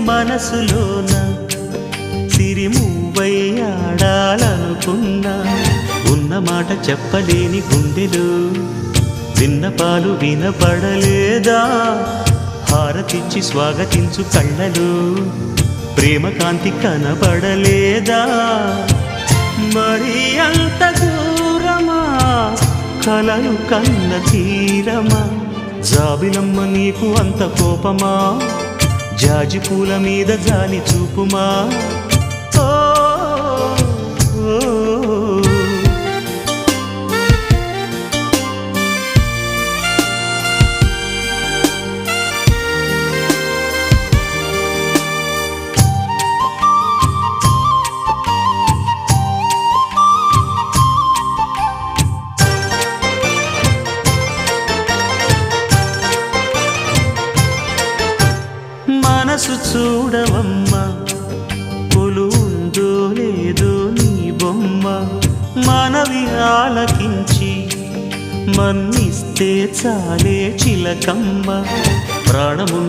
మనసులోన సిరిమూవై ఆడాలనుకున్నా ఉన్న మాట చెప్పలేని గుండెలు విన్నపాలు వినపడలేదా హారతిచ్చి స్వాగతించు కళ్ళలు ప్రేమ కాంతి కనబడలేదా మరి అంత దూరమా కలలు కన్న తీరమా జాబిలమ్మ నీకు అంత కోపమా జాజి పూల మీద జాలి చూపుమా ఓ, ఓ, మనసు చూడవమ్మా కొలుందో లేదో నీ బొమ్మ మనవి ఆలకించి మన్నిస్తే చాలే చిలకమ్మ ప్రాణము